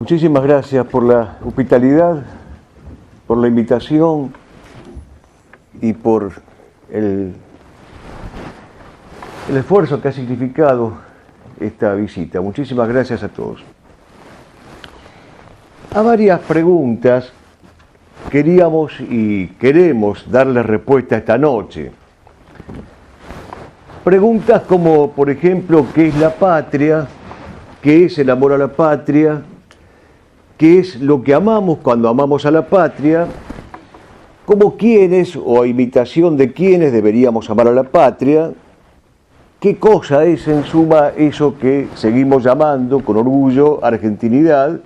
Muchísimas gracias por la hospitalidad, por la invitación y por el esfuerzo que ha significado esta visita. Muchísimas gracias a todos. A varias preguntas queríamos y queremos darles respuesta esta noche. Preguntas como, por ejemplo, ¿qué es la patria? ¿Qué es el amor a la patria? ¿Qué es lo que amamos cuando amamos a la patria? ¿Cómo quiénes o a imitación de quiénes deberíamos amar a la patria? ¿Qué cosa es en suma eso que seguimos llamando con orgullo argentinidad?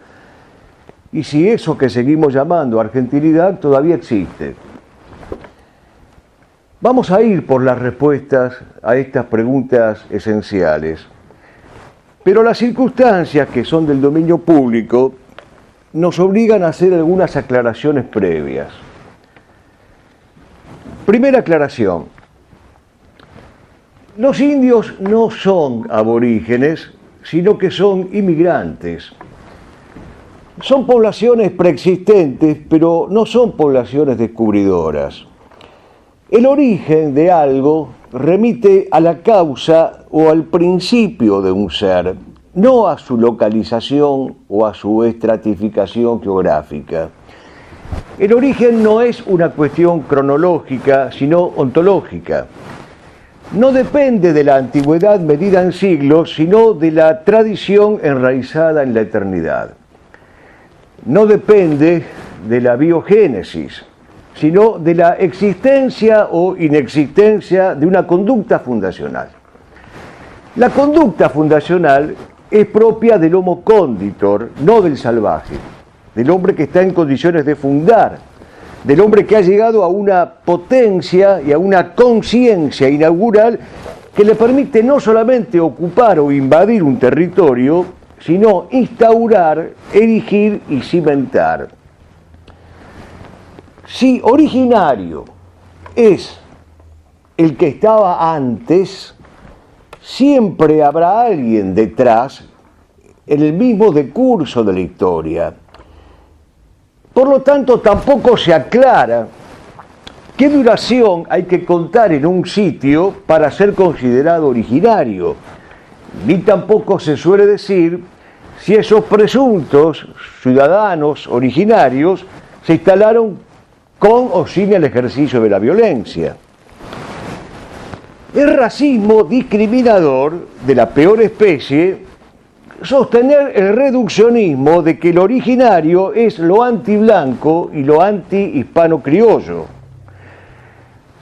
Y si eso que seguimos llamando argentinidad todavía existe. Vamos a ir por las respuestas a estas preguntas esenciales. Pero las circunstancias que son del dominio público nos obligan a hacer algunas aclaraciones previas. Primera aclaración. Los indios no son aborígenes, sino que son inmigrantes. Son poblaciones preexistentes, pero no son poblaciones descubridoras. El origen de algo remite a la causa o al principio de un ser, no a su localización o a su estratificación geográfica. El origen no es una cuestión cronológica, sino ontológica. No depende de la antigüedad medida en siglos, sino de la tradición enraizada en la eternidad. No depende de la biogénesis, sino de la existencia o inexistencia de una conducta fundacional. La conducta fundacional es propia del homo conditor, no del salvaje, del hombre que está en condiciones de fundar, del hombre que ha llegado a una potencia y a una conciencia inaugural que le permite no solamente ocupar o invadir un territorio, sino instaurar, erigir y cimentar. Si originario es el que estaba antes, siempre habrá alguien detrás en el mismo decurso de la historia. Por lo tanto, tampoco se aclara qué duración hay que contar en un sitio para ser considerado originario, ni tampoco se suele decir si esos presuntos ciudadanos originarios se instalaron con o sin el ejercicio de la violencia. Es racismo discriminador de la peor especie sostener el reduccionismo de que el originario es lo antiblanco y lo anti-hispano criollo,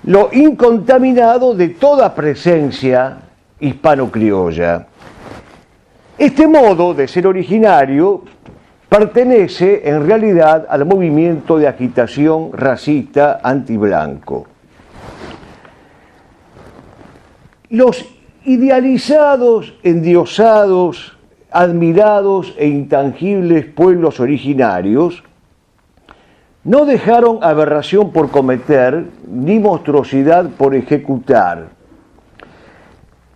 lo incontaminado de toda presencia hispano criolla. Este modo de ser originario pertenece en realidad al movimiento de agitación racista antiblanco. Los idealizados, endiosados, admirados e intangibles pueblos originarios no dejaron aberración por cometer ni monstruosidad por ejecutar.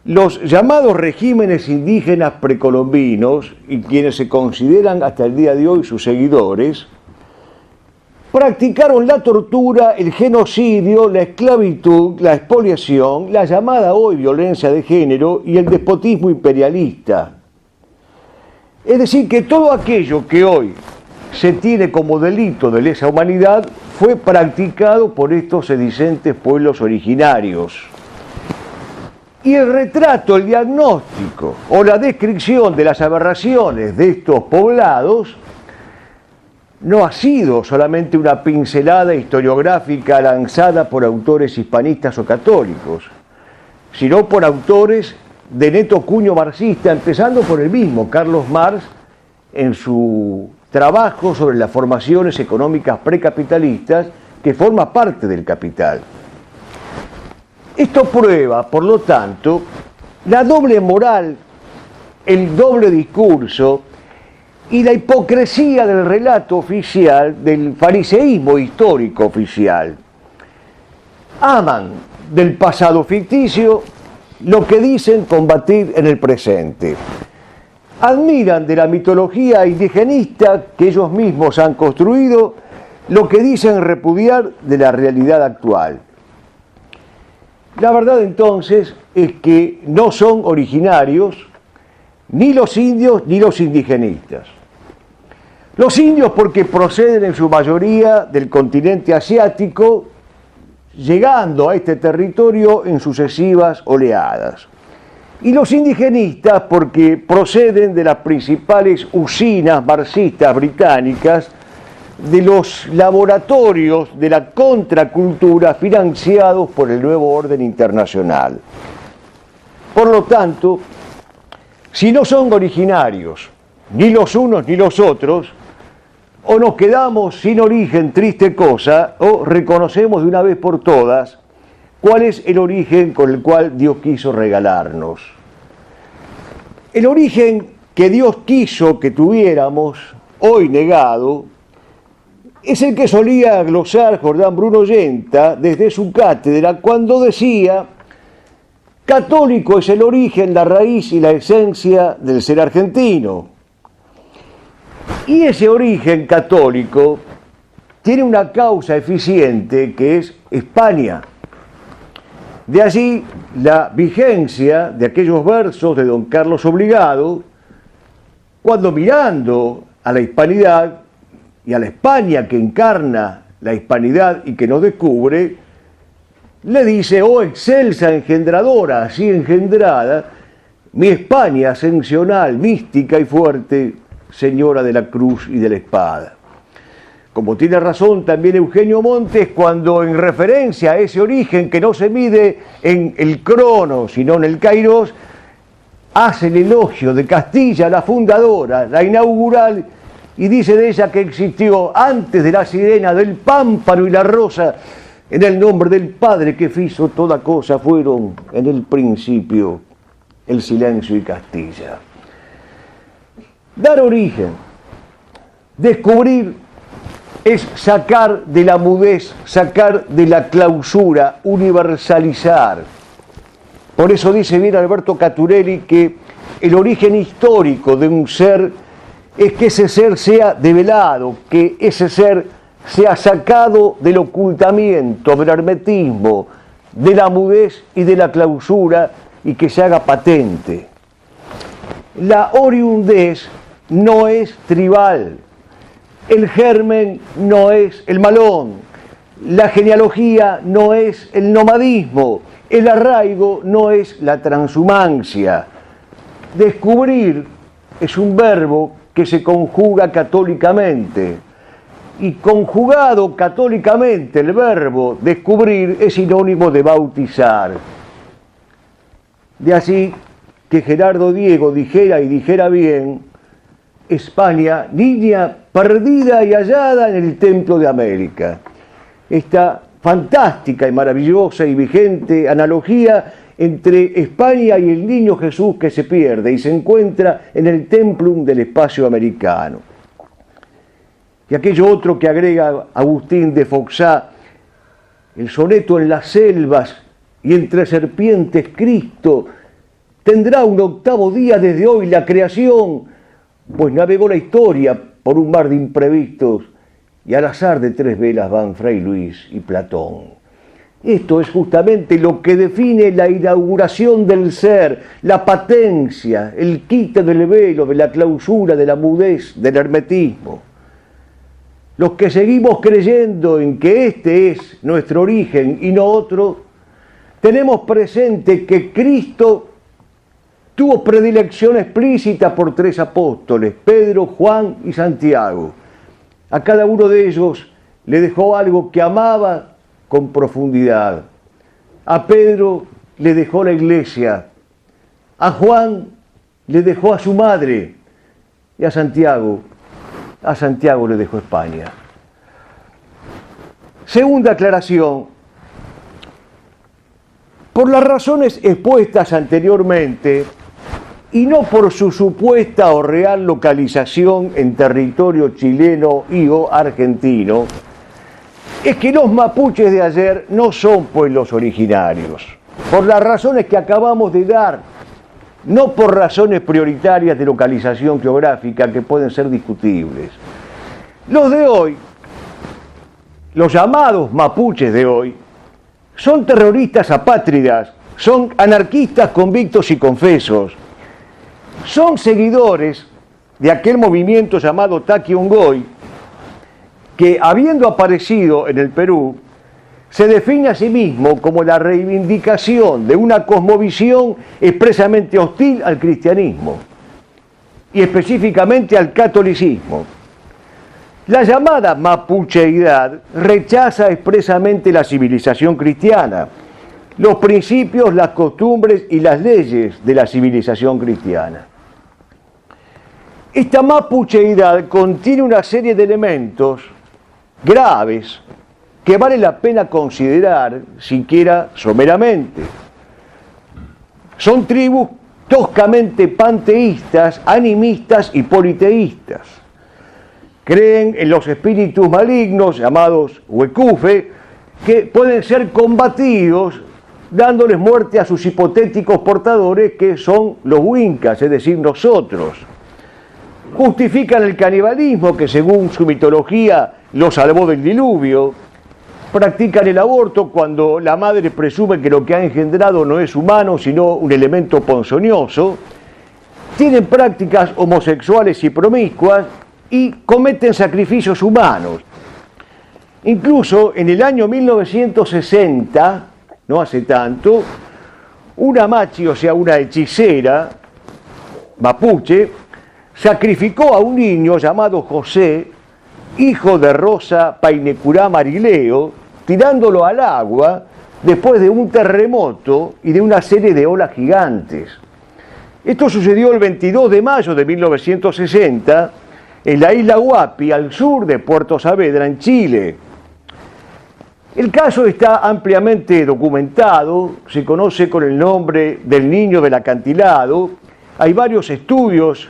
Los llamados regímenes indígenas precolombinos, y quienes se consideran hasta el día de hoy sus seguidores, practicaron la tortura, el genocidio, la esclavitud, la expoliación, la llamada hoy violencia de género y el despotismo imperialista. Es decir, que todo aquello que hoy se tiene como delito de lesa humanidad fue practicado por estos sedicentes pueblos originarios. Y el retrato, el diagnóstico o la descripción de las aberraciones de estos poblados no ha sido solamente una pincelada historiográfica lanzada por autores hispanistas o católicos, sino por autores de neto cuño marxista, empezando por el mismo Carlos Marx en su trabajo sobre las formaciones económicas precapitalistas que forma parte del Capital. Esto prueba, por lo tanto, la doble moral, el doble discurso y la hipocresía del relato oficial, del fariseísmo histórico oficial. Aman del pasado ficticio lo que dicen combatir en el presente. admiran de la mitología indigenista que ellos mismos han construido lo que dicen repudiar de la realidad actual. La verdad entonces es que no son originarios ni los indios ni los indigenistas. Los indios porque proceden en su mayoría del continente asiático, llegando a este territorio en sucesivas oleadas. Y los indigenistas porque proceden de las principales usinas marxistas británicas, de los laboratorios de la contracultura financiados por el nuevo orden internacional. Por lo tanto, si no son originarios, ni los unos ni los otros, o nos quedamos sin origen, triste cosa, o reconocemos de una vez por todas cuál es el origen con el cual Dios quiso regalarnos. El origen que Dios quiso que tuviéramos, hoy negado, es el que solía glosar Jordán Bruno Yenta desde su cátedra cuando decía: católico es el origen, la raíz y la esencia del ser argentino. Y ese origen católico tiene una causa eficiente que es España. De allí la vigencia de aquellos versos de don Carlos Obligado, cuando mirando a la hispanidad y a la España que encarna la hispanidad y que nos descubre, le dice: oh excelsa engendradora, así engendrada, mi España ascensional, mística y fuerte, señora de la cruz y de la espada. Como tiene razón también Eugenio Montes cuando, en referencia a ese origen que no se mide en el cronos sino en el kairos, hace el elogio de Castilla, la fundadora, la inaugural, y dice de ella que existió antes de la sirena, del pámpano y la rosa, en el nombre del Padre que fizo toda cosa, fueron en el principio el silencio y Castilla. Dar origen, descubrir, es sacar de la mudez, sacar de la clausura, universalizar. Por eso dice bien Alberto Caturelli que el origen histórico de un ser es que ese ser sea develado, que ese ser sea sacado del ocultamiento, del hermetismo, de la mudez y de la clausura, y que se haga patente. La oriundez no es tribal, el germen no es el malón, la genealogía no es el nomadismo, el arraigo no es la transhumancia. Descubrir es un verbo que se conjuga católicamente, y conjugado católicamente el verbo descubrir es sinónimo de bautizar. De así que Gerardo Diego dijera, y dijera bien: España, niña perdida y hallada en el templo de América. Esta fantástica y maravillosa y vigente analogía entre España y el niño Jesús que se pierde y se encuentra en el templum del espacio americano. Y aquello otro que agrega Agustín de Foxá, el soneto en las selvas y entre serpientes Cristo, tendrá un octavo día desde hoy la creación, pues navegó la historia por un mar de imprevistos y al azar de tres velas van Fray Luis y Platón. Esto es justamente lo que define la inauguración del ser, la patencia, el quite del velo, de la clausura, de la mudez, del hermetismo. Los que seguimos creyendo en que este es nuestro origen y no otro, tenemos presente que Cristo tuvo predilección explícita por tres apóstoles, Pedro, Juan y Santiago. A cada uno de ellos le dejó algo que amaba con profundidad. A Pedro le dejó la iglesia, a Juan le dejó a su madre y a Santiago le dejó España. Segunda aclaración: por las razones expuestas anteriormente, y no por su supuesta o real localización en territorio chileno y o argentino, es que los mapuches de ayer no son pueblos originarios, por las razones que acabamos de dar. no por razones prioritarias de localización geográfica que pueden ser discutibles. Los de hoy, los llamados mapuches de hoy, son terroristas apátridas, son anarquistas convictos y confesos, son seguidores de aquel movimiento llamado Taquiongoi, que habiendo aparecido en el Perú, se define a sí mismo como la reivindicación de una cosmovisión expresamente hostil al cristianismo y específicamente al catolicismo. La llamada mapucheidad rechaza expresamente la civilización cristiana, los principios, las costumbres y las leyes de la civilización cristiana. Esta mapucheidad contiene una serie de elementos graves que vale la pena considerar siquiera someramente. Son tribus toscamente panteístas, animistas y politeístas. Creen en los espíritus malignos llamados huecufe, que pueden ser combatidos dándoles muerte a sus hipotéticos portadores, que son los huincas, es decir, nosotros. Justifican el canibalismo, que según su mitología los salvó del diluvio. Practican el aborto cuando la madre presume que lo que ha engendrado no es humano, sino un elemento ponzoñoso. Tienen prácticas homosexuales y promiscuas y cometen sacrificios humanos. Incluso en el año 1960, no hace tanto, una machi, o sea, una hechicera mapuche, sacrificó a un niño llamado José, hijo de Rosa Painecurá Marileo, tirándolo al agua después de un terremoto y de una serie de olas gigantes. Esto sucedió el 22 de mayo de 1960 en la isla Huapi, al sur de Puerto Saavedra, en Chile. El caso está ampliamente documentado, se conoce con el nombre del niño del acantilado, hay varios estudios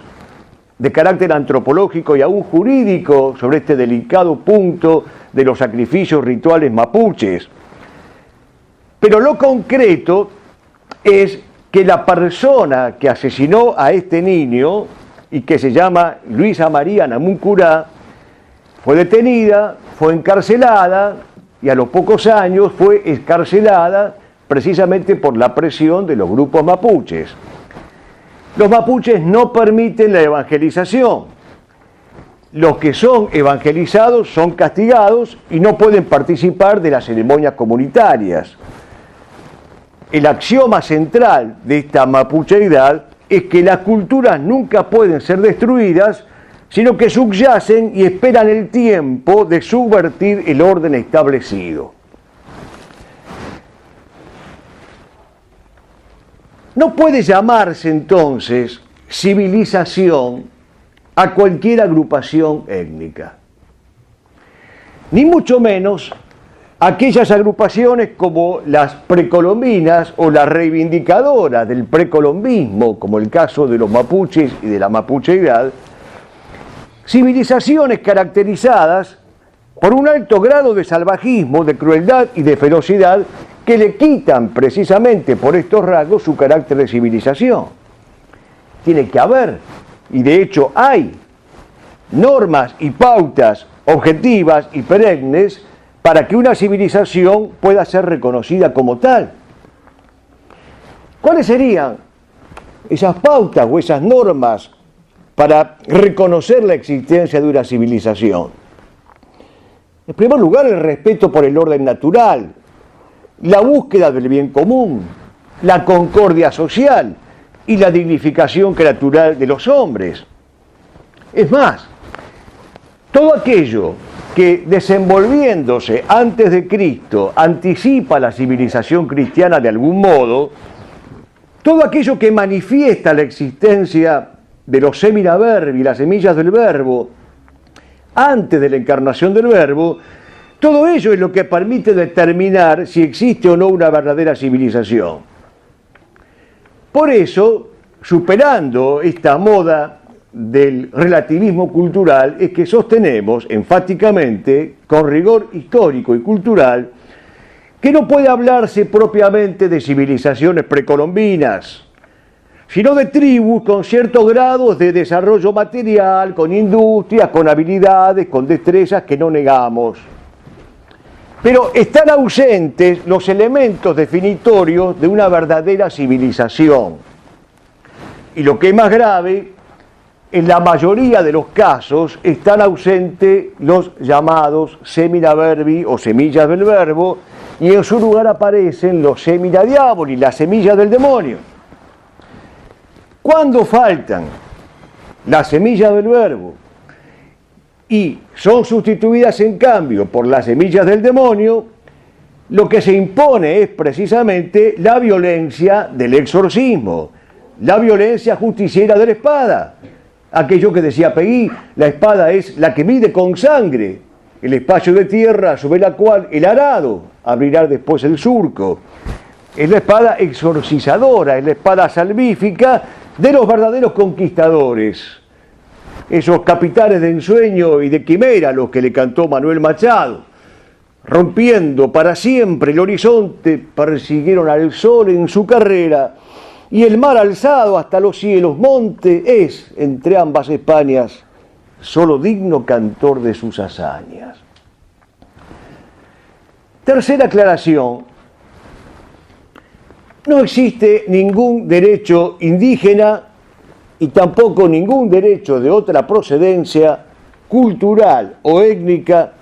de carácter antropológico y aún jurídico sobre este delicado punto de los sacrificios rituales mapuches. Pero lo concreto es que la persona que asesinó a este niño, y que se llama Luisa María Namuncurá, fue detenida, fue encarcelada y a los pocos años fue excarcelada precisamente por la presión de los grupos mapuches. Los mapuches no permiten la evangelización. Los que son evangelizados son castigados y no pueden participar de las ceremonias comunitarias. El axioma central de esta mapucheidad es que las culturas nunca pueden ser destruidas, sino que subyacen y esperan el tiempo de subvertir el orden establecido. No puede llamarse entonces civilización a cualquier agrupación étnica, ni mucho menos aquellas agrupaciones como las precolombinas o las reivindicadoras del precolombismo, como el caso de los mapuches y de la mapucheidad, civilizaciones caracterizadas por un alto grado de salvajismo, de crueldad y de ferocidad que le quitan precisamente por estos rasgos su carácter de civilización. Tiene que haber, y de hecho hay, normas y pautas objetivas y perennes para que una civilización pueda ser reconocida como tal. ¿Cuáles serían esas pautas o esas normas para reconocer la existencia de una civilización? En primer lugar, el respeto por el orden natural, la búsqueda del bien común, la concordia social y la dignificación natural de los hombres. Es más, todo aquello que desenvolviéndose antes de Cristo anticipa la civilización cristiana de algún modo, todo aquello que manifiesta la existencia de los semina verbi, las semillas del verbo, antes de la encarnación del verbo, todo ello es lo que permite determinar si existe o no una verdadera civilización. Por eso, superando esta moda del relativismo cultural, es que sostenemos enfáticamente, con rigor histórico y cultural, que no puede hablarse propiamente de civilizaciones precolombinas, sino de tribus con ciertos grados de desarrollo material, con industrias, con habilidades, con destrezas que no negamos. Pero están ausentes los elementos definitorios de una verdadera civilización. Y lo que es más grave, en la mayoría de los casos están ausentes los llamados semina verbi o semillas del verbo, y en su lugar aparecen los semina diaboli, las semillas del demonio. Cuando faltan las semillas del verbo y son sustituidas en cambio por las semillas del demonio, lo que se impone es precisamente la violencia del exorcismo, la violencia justiciera de la espada. Aquello que decía Peguy, la espada es la que mide con sangre el espacio de tierra sobre la cual el arado abrirá después el surco. Es la espada exorcizadora, es la espada salvífica de los verdaderos conquistadores. Esos capitanes de ensueño y de quimera a los que le cantó Manuel Machado, rompiendo para siempre el horizonte, persiguieron al sol en su carrera, y el mar alzado hasta los cielos, monte es, entre ambas Españas, solo digno cantor de sus hazañas. Tercera aclaración: no existe ningún derecho indígena y tampoco ningún derecho de otra procedencia cultural o étnica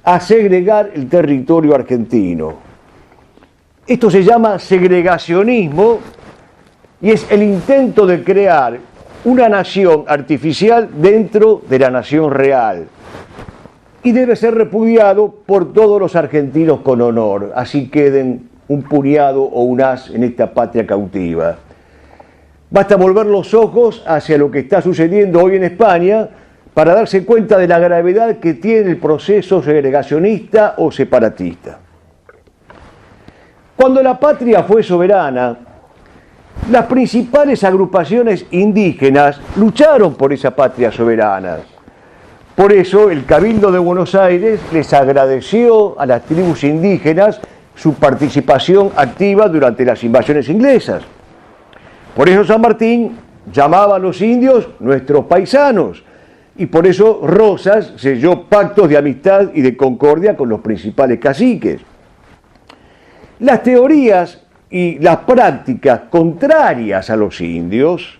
a segregar el territorio argentino. Esto se llama segregacionismo y es el intento de crear una nación artificial dentro de la nación real. Y debe ser repudiado por todos los argentinos con honor, así queden un puñado o un as en esta patria cautiva. Basta volver los ojos hacia lo que está sucediendo hoy en España para darse cuenta de la gravedad que tiene el proceso segregacionista o separatista. Cuando la patria fue soberana, las principales agrupaciones indígenas lucharon por esa patria soberana. Por eso el Cabildo de Buenos Aires les agradeció a las tribus indígenas su participación activa durante las invasiones inglesas. Por eso San Martín llamaba a los indios nuestros paisanos, y por eso Rosas selló pactos de amistad y de concordia con los principales caciques. Las teorías y las prácticas contrarias a los indios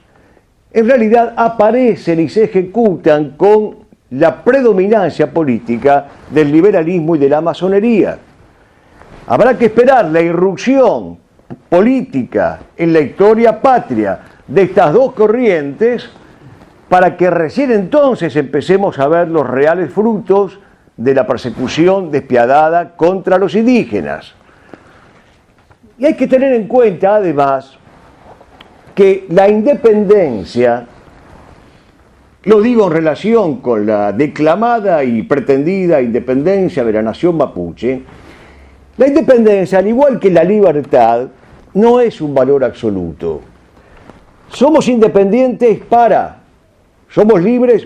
en realidad aparecen y se ejecutan con la predominancia política del liberalismo y de la masonería. Habrá que esperar la irrupción política en la historia patria de estas dos corrientes para que recién entonces empecemos a ver los reales frutos de la persecución despiadada contra los indígenas. Y hay que tener en cuenta, además, que la independencia, lo digo en relación con la declamada y pretendida independencia de la nación mapuche, la independencia, al igual que la libertad, no es un valor absoluto. Somos independientes somos libres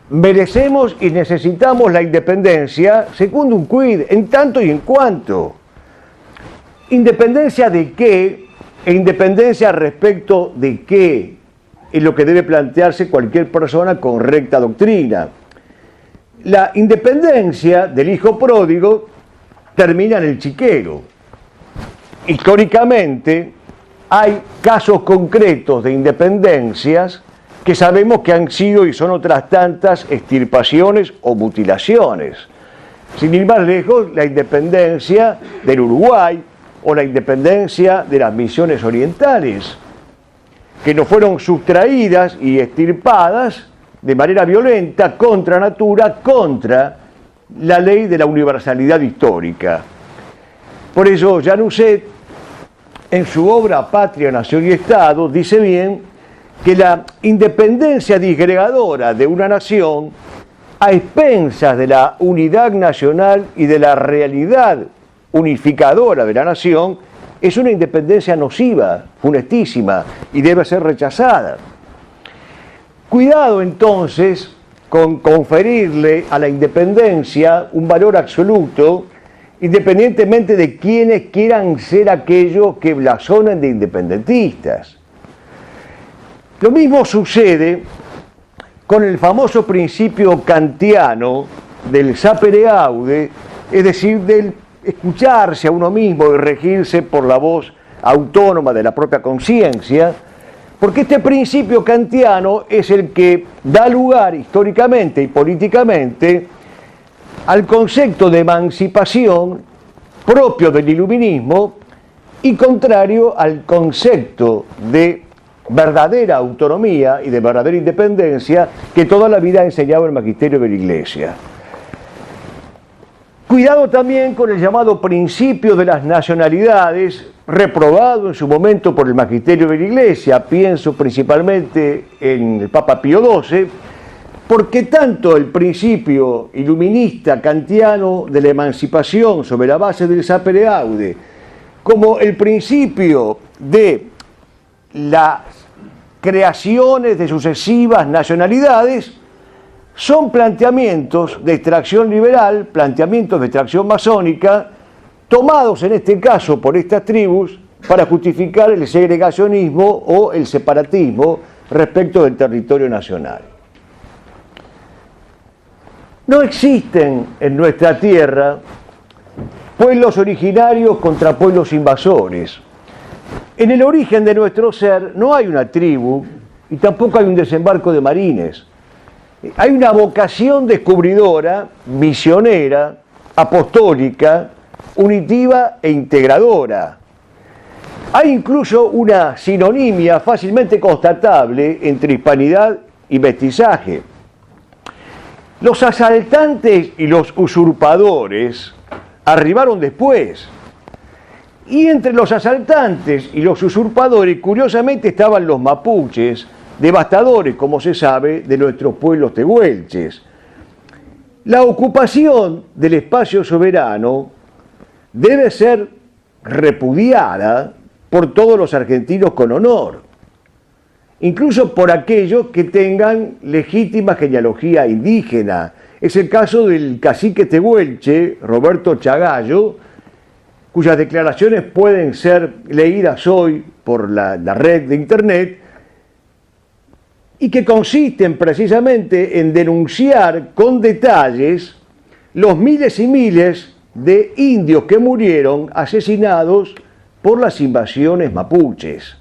merecemos y necesitamos la independencia secundum quid, en tanto y en cuanto. ¿Independencia de qué? E independencia respecto de qué es lo que debe plantearse cualquier persona con recta doctrina. La independencia del hijo pródigo termina en el chiquero. Históricamente hay casos concretos de independencias que sabemos que han sido y son otras tantas extirpaciones o mutilaciones. Sin ir más lejos, la independencia del Uruguay o la independencia de las Misiones Orientales, que nos fueron sustraídas y extirpadas de manera violenta, contra natura, contra la ley de la universalidad histórica. Por eso Januzet, en su obra Patria, Nación y Estado, dice bien que la independencia disgregadora de una nación, a expensas de la unidad nacional y de la realidad unificadora de la nación, es una independencia nociva, funestísima, y debe ser rechazada. Cuidado entonces con conferirle a la independencia un valor absoluto independientemente de quienes quieran ser aquellos que blasonen de independentistas. Lo mismo sucede con el famoso principio kantiano del sapere aude, es decir, del escucharse a uno mismo y regirse por la voz autónoma de la propia conciencia, porque este principio kantiano es el que da lugar históricamente y políticamente al concepto de emancipación propio del iluminismo y contrario al concepto de verdadera autonomía y de verdadera independencia que toda la vida ha enseñado el magisterio de la Iglesia. Cuidado también con el llamado principio de las nacionalidades, reprobado en su momento por el magisterio de la Iglesia, pienso principalmente en el Papa Pío XII, porque tanto el principio iluminista kantiano de la emancipación sobre la base del sapere aude, como el principio de las creaciones de sucesivas nacionalidades, son planteamientos de extracción liberal, planteamientos de extracción masónica, tomados en este caso por estas tribus para justificar el segregacionismo o el separatismo respecto del territorio nacional. No existen en nuestra tierra pueblos originarios contra pueblos invasores. En el origen de nuestro ser no hay una tribu y tampoco hay un desembarco de marines. Hay una vocación descubridora, misionera, apostólica, unitiva e integradora. Hay incluso una sinonimia fácilmente constatable entre hispanidad y mestizaje. Los asaltantes y los usurpadores arribaron después. Y entre los asaltantes y los usurpadores, curiosamente, estaban los mapuches, devastadores, como se sabe, de nuestros pueblos tehuelches. La ocupación del espacio soberano debe ser repudiada por todos los argentinos con honor, incluso por aquellos que tengan legítima genealogía indígena. Es el caso del cacique tehuelche, Roberto Chagallo, cuyas declaraciones pueden ser leídas hoy por la red de internet, y que consisten precisamente en denunciar con detalles los miles y miles de indios que murieron asesinados por las invasiones mapuches.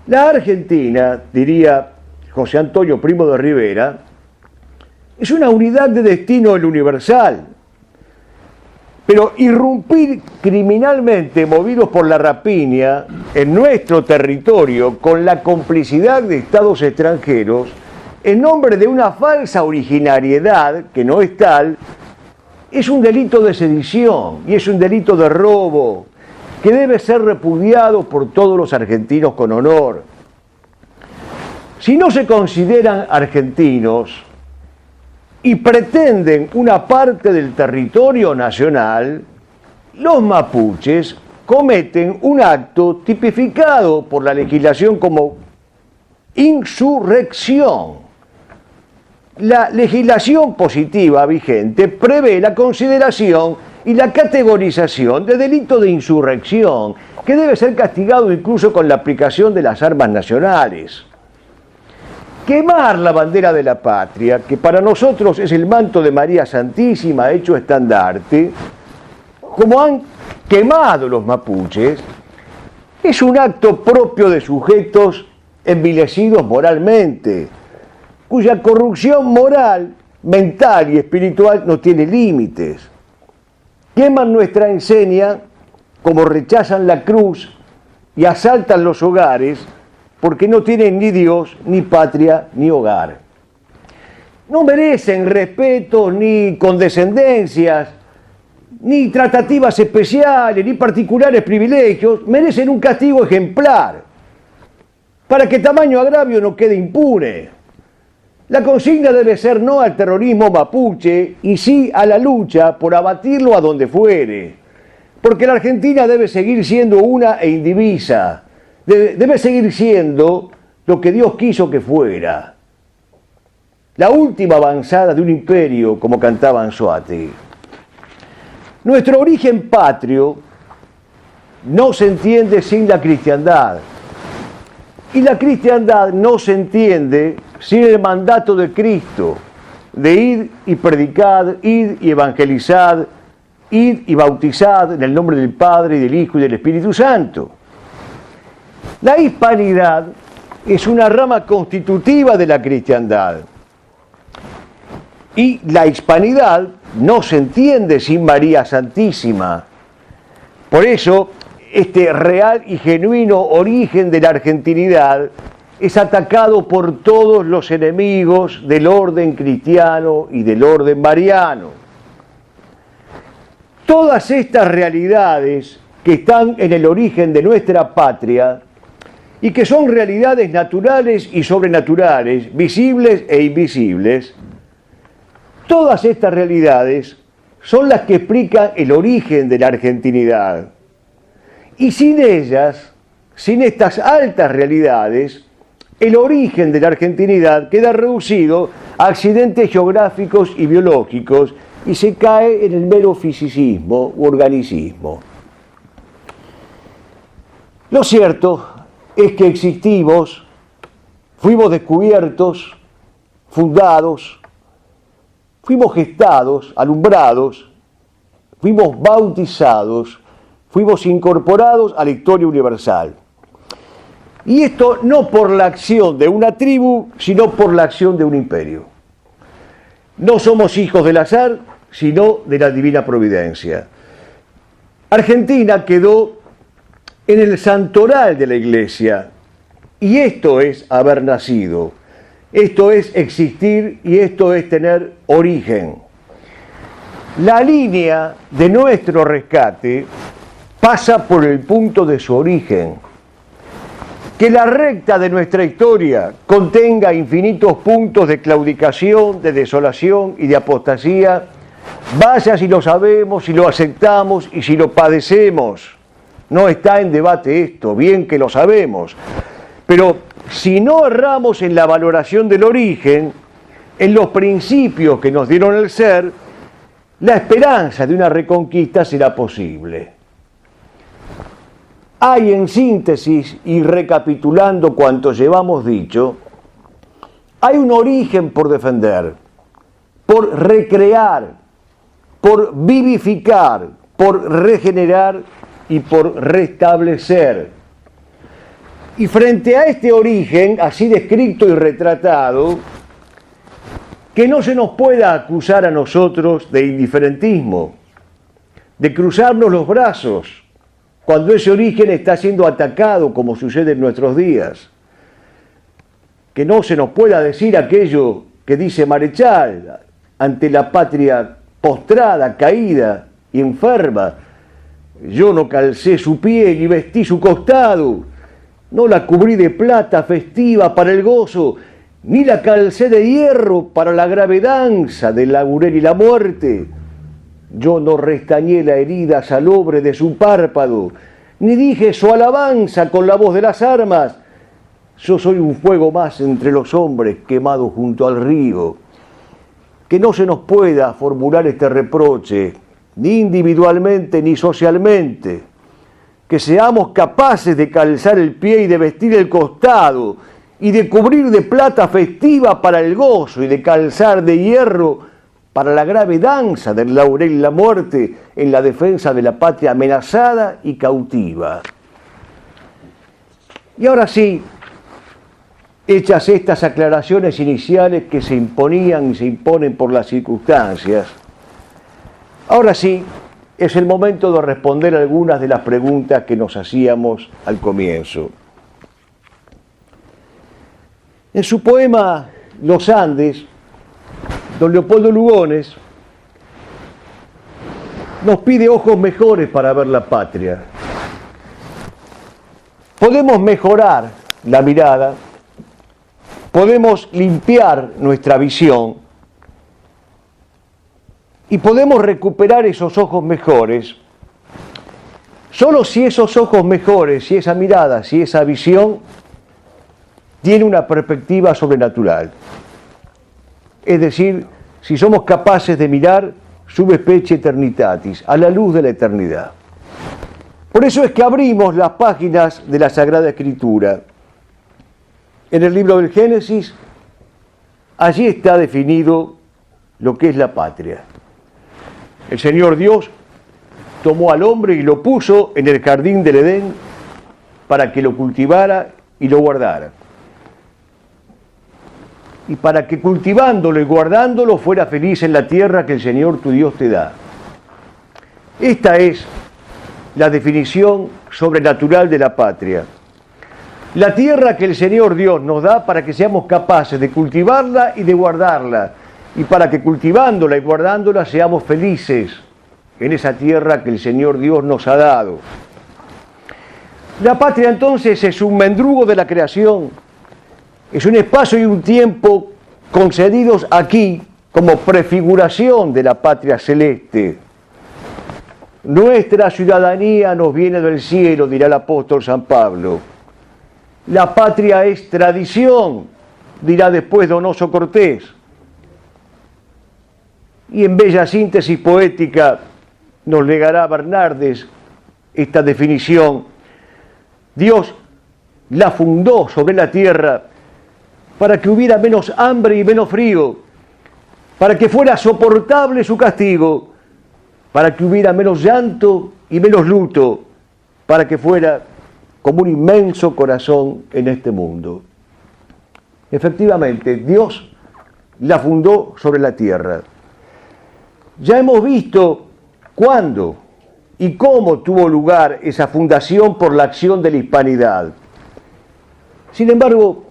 La Argentina, diría José Antonio Primo de Rivera, es una unidad de destino el universal, pero irrumpir criminalmente, movidos por la rapiña, en nuestro territorio, con la complicidad de estados extranjeros, en nombre de una falsa originariedad, que no es tal, es un delito de sedición y es un delito de robo, que debe ser repudiado por todos los argentinos con honor. Si no se consideran argentinos y pretenden una parte del territorio nacional, los mapuches cometen un acto tipificado por la legislación como insurrección. La legislación positiva vigente prevé la consideración y la categorización de delito de insurrección, que debe ser castigado incluso con la aplicación de las armas nacionales. Quemar la bandera de la patria, que para nosotros es el manto de María Santísima hecho estandarte, como han quemado los mapuches, es un acto propio de sujetos envilecidos moralmente, cuya corrupción moral, mental y espiritual no tiene límites. Queman nuestra enseña como rechazan la cruz y asaltan los hogares porque no tienen ni Dios, ni patria, ni hogar. No merecen respeto, ni condescendencias, ni tratativas especiales, ni particulares privilegios, merecen un castigo ejemplar, para que tamaño agravio no quede impune. La consigna debe ser no al terrorismo mapuche y sí a la lucha por abatirlo a donde fuere, porque la Argentina debe seguir siendo una e indivisa, debe seguir siendo lo que Dios quiso que fuera, la última avanzada de un imperio, como cantaba Anzoátegui. Nuestro origen patrio no se entiende sin la cristiandad. Y la cristiandad no se entiende sin el mandato de Cristo, de id y predicad, id y evangelizad, id y bautizad en el nombre del Padre, y del Hijo y del Espíritu Santo. La hispanidad es una rama constitutiva de la cristiandad. Y la hispanidad no se entiende sin María Santísima. Por eso, este real y genuino origen de la argentinidad es atacado por todos los enemigos del orden cristiano y del orden mariano. Todas estas realidades que están en el origen de nuestra patria y que son realidades naturales y sobrenaturales, visibles e invisibles, todas estas realidades son las que explican el origen de la argentinidad. Y sin ellas, sin estas altas realidades, el origen de la argentinidad queda reducido a accidentes geográficos y biológicos y se cae en el mero fisicismo u organicismo. Lo cierto es que existimos, fuimos descubiertos, fundados, fuimos gestados, alumbrados, fuimos bautizados, fuimos incorporados a la historia universal. Y esto no por la acción de una tribu, sino por la acción de un imperio. No somos hijos del azar, sino de la divina providencia. Argentina quedó en el santoral de la Iglesia, y esto es haber nacido, esto es existir y esto es tener origen. La línea de nuestro rescate pasa por el punto de su origen. Que la recta de nuestra historia contenga infinitos puntos de claudicación, de desolación y de apostasía, vaya si lo sabemos, si lo aceptamos y si lo padecemos. No está en debate esto, bien que lo sabemos. Pero si no erramos en la valoración del origen, en los principios que nos dieron el ser, la esperanza de una reconquista será posible. Hay en síntesis, y recapitulando cuanto llevamos dicho, hay un origen por defender, por recrear, por vivificar, por regenerar y por restablecer. Y frente a este origen, así descrito y retratado, que no se nos pueda acusar a nosotros de indiferentismo, de cruzarnos los brazos, cuando ese origen está siendo atacado como sucede en nuestros días. Que no se nos pueda decir aquello que dice Marechal ante la patria postrada, caída y enferma: yo no calcé su piel y vestí su costado, no la cubrí de plata festiva para el gozo, ni la calcé de hierro para la grave danza del laurel y la muerte. Yo no restañé la herida salobre de su párpado, ni dije su alabanza con la voz de las armas. Yo soy un fuego más entre los hombres quemado junto al río. Que no se nos pueda formular este reproche, ni individualmente ni socialmente. Que seamos capaces de calzar el pie y de vestir el costado, y de cubrir de plata festiva para el gozo, y de calzar de hierro para la grave danza del laurel y la muerte en la defensa de la patria amenazada y cautiva. Y ahora sí, hechas estas aclaraciones iniciales que se imponían y se imponen por las circunstancias, ahora sí es el momento de responder algunas de las preguntas que nos hacíamos al comienzo. En su poema Los Andes, don Leopoldo Lugones nos pide ojos mejores para ver la patria. Podemos mejorar la mirada, podemos limpiar nuestra visión y podemos recuperar esos ojos mejores solo si esos ojos mejores, si esa mirada, si esa visión tiene una perspectiva sobrenatural. Es decir, si somos capaces de mirar sub specie eternitatis, a la luz de la eternidad. Por eso es que abrimos las páginas de la Sagrada Escritura. En el libro del Génesis, allí está definido lo que es la patria. El Señor Dios tomó al hombre y lo puso en el jardín del Edén para que lo cultivara y lo guardara. Y para que cultivándolo y guardándolo fuera feliz en la tierra que el Señor tu Dios te da. Esta es la definición sobrenatural de la patria. La tierra que el Señor Dios nos da para que seamos capaces de cultivarla y de guardarla, y para que cultivándola y guardándola seamos felices en esa tierra que el Señor Dios nos ha dado. La patria entonces es un mendrugo de la creación, es un espacio y un tiempo concedidos aquí como prefiguración de la patria celeste. Nuestra ciudadanía nos viene del cielo, dirá el apóstol San Pablo. La patria es tradición, dirá después Donoso Cortés. Y en bella síntesis poética nos legará Bernardes esta definición. Dios la fundó sobre la tierra para que hubiera menos hambre y menos frío, para que fuera soportable su castigo, para que hubiera menos llanto y menos luto, para que fuera como un inmenso corazón en este mundo. Efectivamente, Dios la fundó sobre la tierra. Ya hemos visto cuándo y cómo tuvo lugar esa fundación por la acción de la hispanidad. Sin embargo,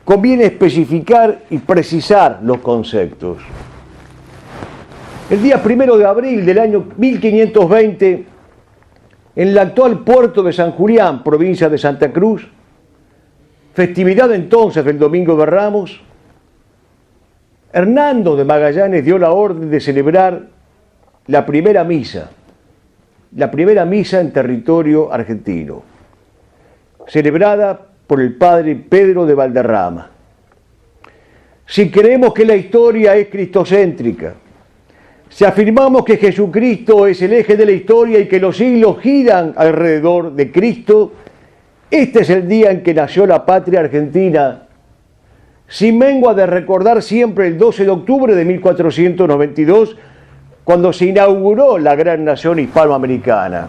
conviene especificar y precisar los conceptos. El día 1 de abril del año 1520, en el actual puerto de San Julián, provincia de Santa Cruz, festividad entonces del Domingo de Ramos, Hernando de Magallanes dio la orden de celebrar la primera misa en territorio argentino, celebrada por el padre Pedro de Valderrama. Si creemos que la historia es cristocéntrica, si afirmamos que Jesucristo es el eje de la historia y que los siglos giran alrededor de Cristo, este es el día en que nació la patria argentina, sin mengua de recordar siempre el 12 de octubre de 1492, cuando se inauguró la gran nación hispanoamericana.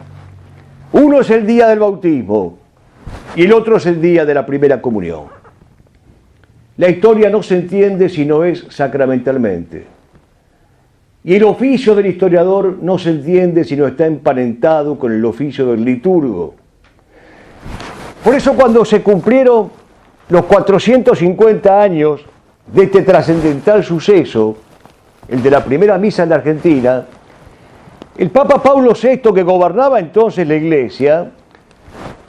Uno es el día del bautismo y el otro es el día de la primera comunión. La historia no se entiende si no es sacramentalmente. Y el oficio del historiador no se entiende si no está emparentado con el oficio del liturgo. Por eso cuando se cumplieron los 450 años de este trascendental suceso, el de la primera misa en la Argentina, el Papa Pablo VI, que gobernaba entonces la Iglesia,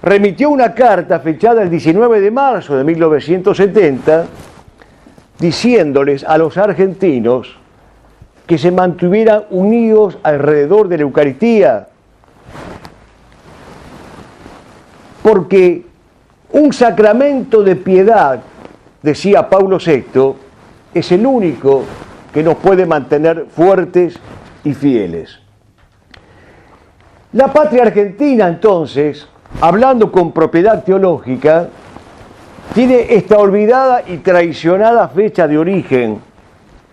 remitió una carta fechada el 19 de marzo de 1970, diciéndoles a los argentinos que se mantuvieran unidos alrededor de la Eucaristía, porque un sacramento de piedad, decía Pablo VI, es el único que nos puede mantener fuertes y fieles. La patria argentina, entonces, hablando con propiedad teológica, tiene esta olvidada y traicionada fecha de origen,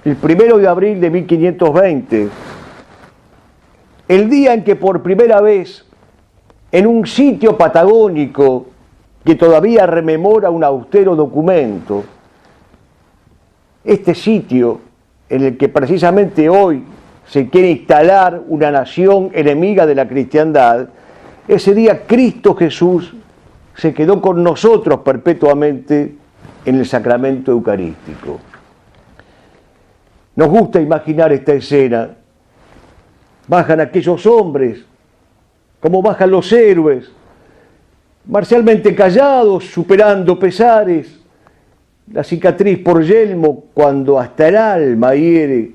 el 1 de abril de 1520, el día en que por primera vez, en un sitio patagónico que todavía rememora un austero documento, este sitio en el que precisamente hoy se quiere instalar una nación enemiga de la cristiandad, ese día Cristo Jesús se quedó con nosotros perpetuamente en el sacramento eucarístico. Nos gusta imaginar esta escena. Bajan aquellos hombres, como bajan los héroes, marcialmente callados, superando pesares, la cicatriz por yelmo cuando hasta el alma hiere,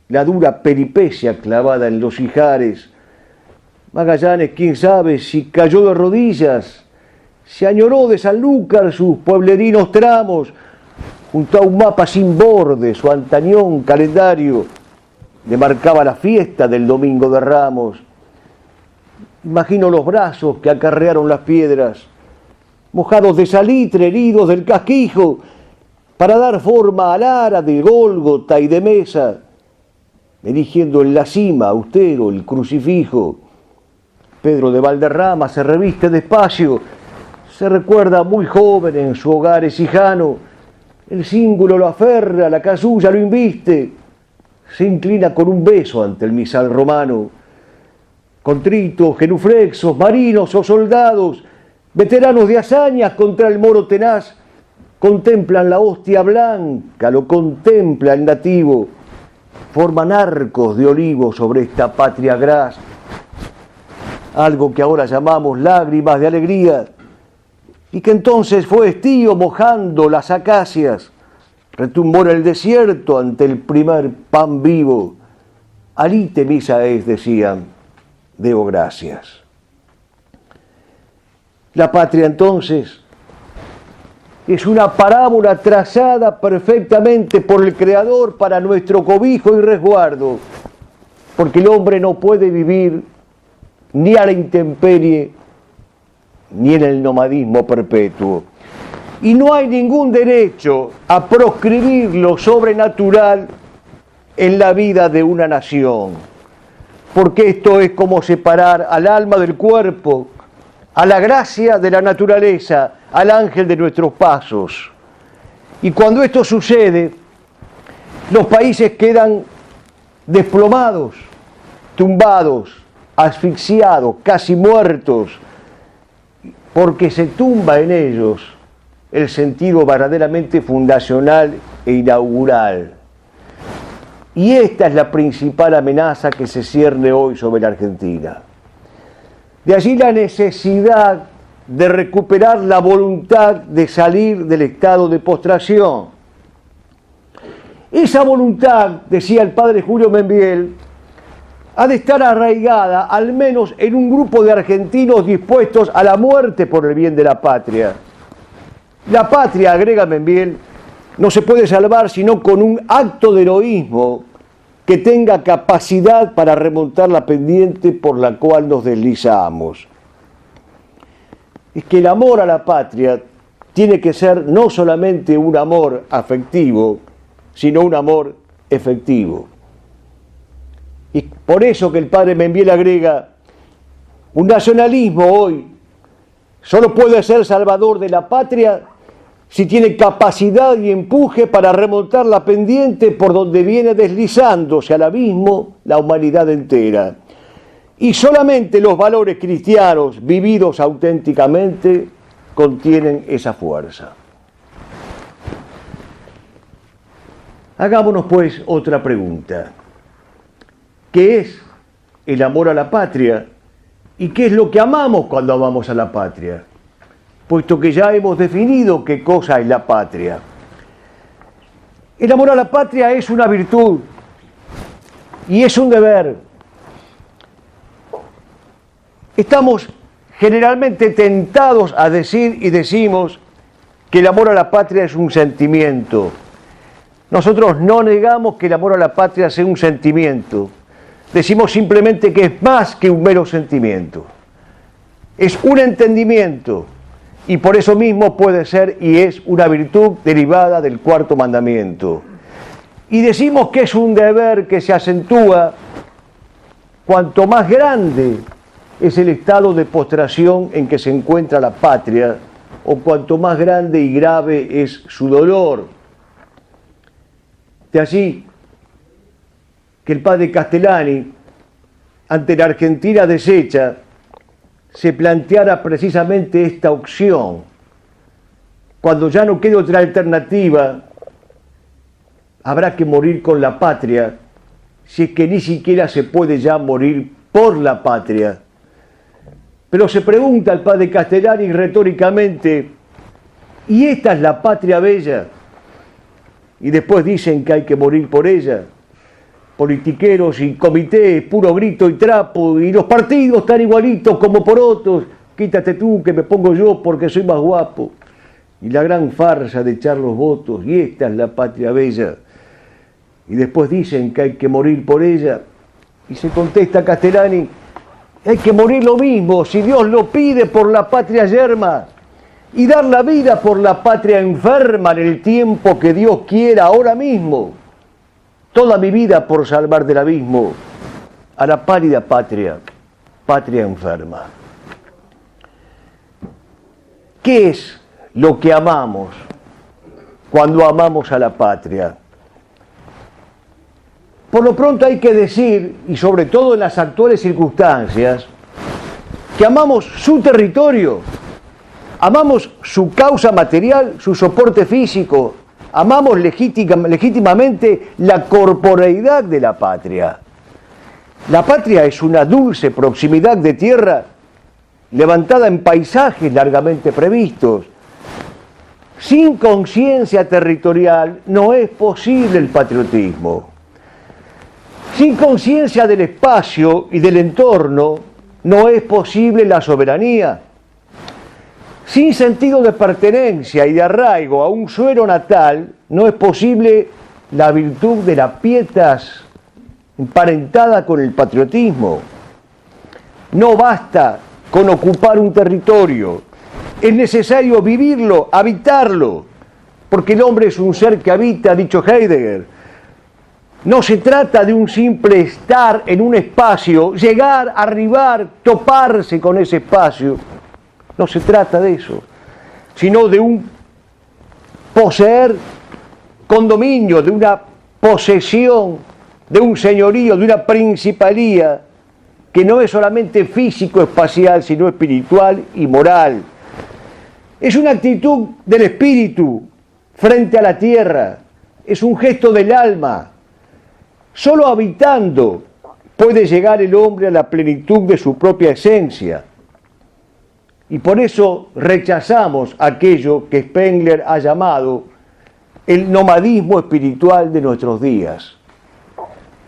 la dura peripecia clavada en los ijares. Magallanes, quién sabe si cayó de rodillas, se añoró de Sanlúcar sus pueblerinos tramos, junto a un mapa sin borde, su antañón calendario, le marcaba la fiesta del Domingo de Ramos. Imagino los brazos que acarrearon las piedras, mojados de salitre, heridos del casquijo, para dar forma al ara de Gólgota y de Mesa, erigiendo en la cima austero el crucifijo. Pedro de Valderrama se reviste despacio, se recuerda muy joven en su hogar ecijano, el cíngulo lo aferra, la casulla lo inviste, se inclina con un beso ante el misal romano. Contritos, genuflexos, marinos o soldados, veteranos de hazañas contra el moro tenaz, contemplan la hostia blanca, lo contempla el nativo, forman arcos de olivo sobre esta patria gras, algo que ahora llamamos lágrimas de alegría, y que entonces fue estío mojando las acacias, retumbó en el desierto ante el primer pan vivo. Alite misa es, decían, debo gracias. La patria entonces es una parábola trazada perfectamente por el Creador para nuestro cobijo y resguardo, porque el hombre no puede vivir ni a la intemperie ni en el nomadismo perpetuo. Y no hay ningún derecho a proscribir lo sobrenatural en la vida de una nación, porque esto es como separar al alma del cuerpo, a la gracia de la naturaleza, al ángel de nuestros pasos. Y cuando esto sucede, los países quedan desplomados, tumbados, asfixiados, casi muertos, porque se tumba en ellos el sentido verdaderamente fundacional e inaugural. Y esta es la principal amenaza que se cierne hoy sobre la Argentina. De allí la necesidad de recuperar la voluntad de salir del estado de postración. Esa voluntad, decía el padre Julio Membiel, ha de estar arraigada al menos en un grupo de argentinos dispuestos a la muerte por el bien de la patria. La patria, agrega Membiel, no se puede salvar sino con un acto de heroísmo que tenga capacidad para remontar la pendiente por la cual nos deslizamos. Es que el amor a la patria tiene que ser no solamente un amor afectivo, sino un amor efectivo. Y por eso que el padre Membiel agrega, un nacionalismo hoy solo puede ser salvador de la patria si tiene capacidad y empuje para remontar la pendiente por donde viene deslizándose al abismo la humanidad entera. Y solamente los valores cristianos vividos auténticamente contienen esa fuerza. Hagámonos pues otra pregunta. ¿Qué es el amor a la patria? ¿Y qué es lo que amamos cuando amamos a la patria? Puesto que ya hemos definido qué cosa es la patria. El amor a la patria es una virtud y es un deber. Estamos generalmente tentados a decir y decimos que el amor a la patria es un sentimiento. Nosotros no negamos que el amor a la patria sea un sentimiento. Decimos simplemente que es más que un mero sentimiento. Es un entendimiento. Y por eso mismo puede ser y es una virtud derivada del cuarto mandamiento. Y decimos que es un deber que se acentúa cuanto más grande es el estado de postración en que se encuentra la patria, o cuanto más grande y grave es su dolor. De allí que el padre Castellani, ante la Argentina deshecha, se planteara precisamente esta opción. Cuando ya no quede otra alternativa, habrá que morir con la patria, si es que ni siquiera se puede ya morir por la patria. Pero se pregunta el padre Castellani retóricamente, ¿y esta es la patria bella? Y después dicen que hay que morir por ella. Politiqueros y comités, puro grito y trapo, y los partidos están igualitos como por otros, quítate tú que me pongo yo porque soy más guapo. Y la gran farsa de echar los votos, y esta es la patria bella. y después dicen que hay que morir por ella. Y se contesta Castellani, hay que morir lo mismo, si Dios lo pide, por la patria yerma, y dar la vida por la patria enferma en el tiempo que Dios quiera, ahora mismo. Toda mi vida por salvar del abismo a la pálida patria, patria enferma. ¿Qué es lo que amamos cuando amamos a la patria? Por lo pronto hay que decir, y sobre todo en las actuales circunstancias, que amamos su territorio, amamos su causa material, su soporte físico, amamos legítimamente la corporeidad de la patria. La patria es una dulce proximidad de tierra levantada en paisajes largamente previstos. Sin conciencia territorial no es posible el patriotismo. Sin conciencia del espacio y del entorno no es posible la soberanía. Sin sentido de pertenencia y de arraigo a un suelo natal no es posible la virtud de la pietas emparentada con el patriotismo. No basta con ocupar un territorio, es necesario vivirlo, habitarlo, porque el hombre es un ser que habita, ha dicho Heidegger. No se trata de un simple estar en un espacio, llegar, arribar, toparse con ese espacio. No se trata de eso, sino de un poseer con dominio, de una posesión, de un señorío, de una principalía, que no es solamente físico-espacial, sino espiritual y moral. Es una actitud del espíritu frente a la tierra, es un gesto del alma. Solo habitando puede llegar el hombre a la plenitud de su propia esencia. Y por eso rechazamos aquello que Spengler ha llamado el nomadismo espiritual de nuestros días.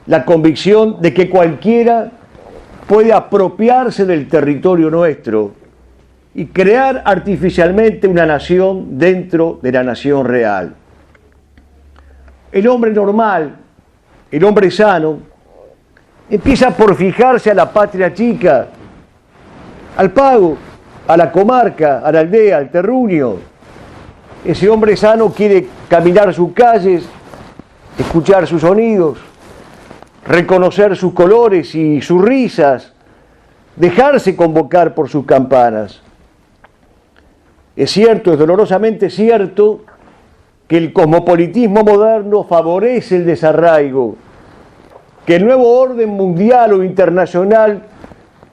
La convicción de que cualquiera puede apropiarse del territorio nuestro y crear artificialmente una nación dentro de la nación real. El hombre normal, el hombre sano, empieza por fijarse a la patria chica, al pago, a la comarca, a la aldea, al terruño. Ese hombre sano quiere caminar sus calles, escuchar sus sonidos, reconocer sus colores y sus risas, dejarse convocar por sus campanas. Es cierto, es dolorosamente cierto, que el cosmopolitismo moderno favorece el desarraigo, que el nuevo orden mundial o internacional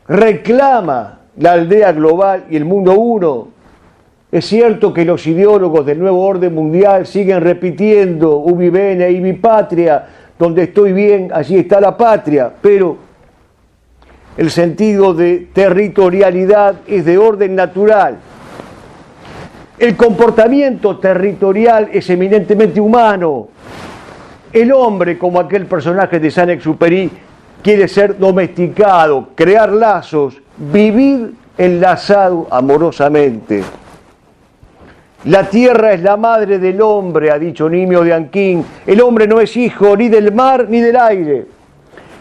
reclama la aldea global y el mundo uno. Es cierto que los ideólogos del nuevo orden mundial siguen repitiendo ubi bene, ibi patria, donde estoy bien, allí está la patria, pero el sentido de territorialidad es de orden natural. El comportamiento territorial es eminentemente humano. El hombre, como aquel personaje de Saint-Exupéry, quiere ser domesticado, crear lazos, vivir enlazado amorosamente. La tierra es la madre del hombre, ha dicho Nimio de Anquín. El hombre no es hijo ni del mar ni del aire.